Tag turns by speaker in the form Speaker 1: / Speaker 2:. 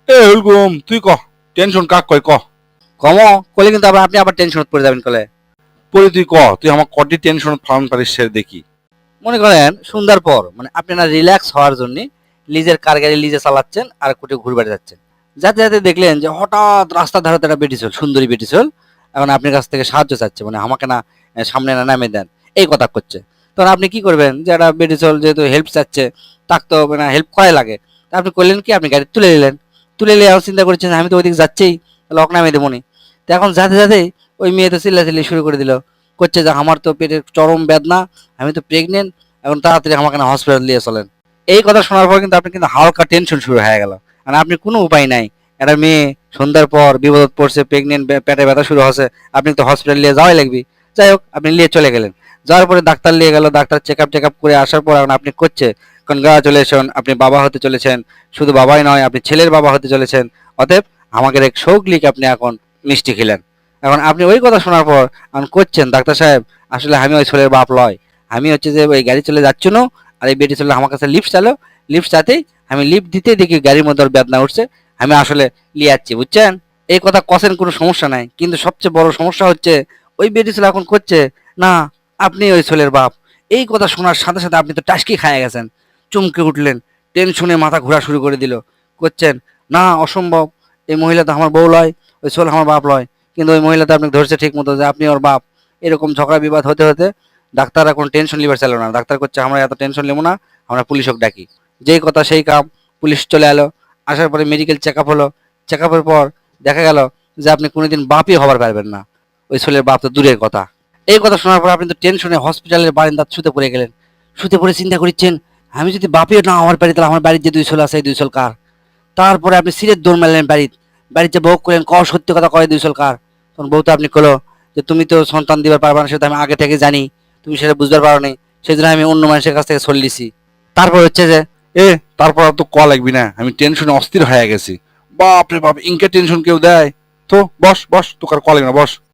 Speaker 1: এ হুলকুম তুই ক, টেনশন কাক কয় ক।
Speaker 2: কমো কলে কিন্তু আবার আপনি আবার টেনশন পড়ে যাবেন কলে।
Speaker 1: পরে তুই ক, তুই আমার কটি টেনশন ফালান পারিস সে দেখি।
Speaker 2: মনে করেন সন্ধ্যার পর মানে আপনারা রিল্যাক্স হওয়ার জন্য লিজের কার গাড়ি লিজে চালাচ্ছেন আর কোথাও ঘুরে বেড়াতে যাচ্ছেন। যাতে যাতে দেখলেন যে হঠাৎ রাস্তার ধারে একটা বেটি চল, সুন্দরী বেটি চল, এখন আপনার কাছ থেকে সাহায্য চাচ্ছে, মানে আমাকে না সামনে না নামে দেন, এই কথা করছে। তখন আপনি কি করবেন, যে একটা বেটি চল যেহেতু হেল্প চাচ্ছে, তাকে তো মানে হেল্প করাই লাগে। তা আপনি করলেন কি, আপনি গাড়ি তুলে নিলেন। তুলে নিলে এখন চিন্তা করছেন আমি তো ওইদিকে যাচ্ছেই, তাহলে অক নামে দেবো নি। তো এখন যাতে যাতে ওই মেয়ে তো চিল্লাচিল্লি শুরু করে দিল, করছে যে আমার তো পেটের চরম বেদনা, আমি তো প্রেগনেন্ট, এখন তাড়াতাড়ি আমাকে না হসপিটাল নিয়ে চলেন। এই কথা শোনার পর কিন্তু আপনি কিন্তু হালকা টেনশন শুরু হয়ে গেল। মানে আপনি কোনো উপায় নাই, একটা মেয়ে সন্ধ্যার পর বিপদ পড়ছে, প্রেগনেন্ট, পেটে ব্যথা শুরু হচ্ছে, আপনি তো হসপিটাল নিয়ে যাওয়াই লাগবে। যাই হোক আপনি নিয়ে চলে গেলেন। যাওয়ার পরে ডাক্তার নিয়ে গেল, ডাক্তার চেক আপ করে আসার পর এখন আপনি করছে কনগ্রাচুলেশন, আপনি বাবা হতে চলেছেন। শুধু বাবাই নয়, আপনি ছেলের বাবা হতে চলেছেন। অতএব আমাদের এক সৌগলিক আপনি এখন মিষ্টি খেলেন। এখন আপনি ওই কথা শোনার পর এখন করছেন, ডাক্তার সাহেব আসলে আমি ওই ছেলের বাপ লয়, আমি হচ্ছে যে ওই গাড়ি চলে যাচ্ছিল, আর এই বেটি চলে আমার কাছে লিফট চালো, লিফট চাতেই আমি লিফট দিতে দেখি গাড়ির মধ্যে ওর বেদনা উঠছে, আমি আসলে লিয়ে যাচ্ছি, বুঝছেন। এই কথা কছেন কোনো সমস্যা নাই, কিন্তু সবচেয়ে বড় সমস্যা হচ্ছে ওই বেটি ছেলে এখন করছে না আপনি ওই ছেলের বাপ। এই কথা শোনার সাথে সাথে আপনি তো টাসকি খায় গেছেন, চমকে উঠলেন, টেনশনে মাথা ঘোরা শুরু করে দিল। করছেন না অসম্ভব, এই মহিলা তো আমার বউ লয়, ওই ছেলে আমার বাপ লয়। কিন্তু ওই মহিলা তো আপনি ধরছে ঠিক মতো যে আপনি ওর বাপ। এরকম ঝগড়া বিবাদ হতে হতে ডাক্তার এখন টেনশন লিবার চাইল না, ডাক্তার করছে আমরা এত টেনশন নেবো না, আমরা পুলিশক ডাকি। যেই কথা সেই কাম, পুলিশ চলে এলো। আসার পরে মেডিকেল চেক আপ হলো, চেক আপের পর দেখা গেল যে আপনি কোনোদিন বাপই হবার পারবেন না, ওই ছেলের বাপ তো দূরের কথা। এই কথা শোনার পর আপনি তো টেনশনে হসপিটালের বারান্দাত শুতে পড়ে গেলেন। শুতে পড়ে চিন্তা করছেন আমি যদি বাপেও না আমার বাড়ি, তাহলে আমার বাড়ির যে দুই ছেলে আছে এই দুই ছেলে কার। তারপরে আপনি সিরের দৌড় মারলেন বাড়িতে বউ করলেন, সত্যি কথা কয় দুই ছেলে কার। তখন বউ তো আপনি কলো যে তুমি তো সন্তান দিবার পারবা না, সেটা আমি আগে থেকে জানি, তুমি সেটা বুঝতে পারো নি, সেই জন্য আমি অন্য মানুষের কাছ থেকে চল্লিছি। তারপর হচ্ছে যে
Speaker 1: এ তারপর আর তো ক লাগবি না, আমি টেনশনে অস্থির হয়ে গেছি। বাপ রে বাপ, ইনকে টেনশন কেউ দেয়? তো বস বস, তোকে আর ক লাগবে না, বস।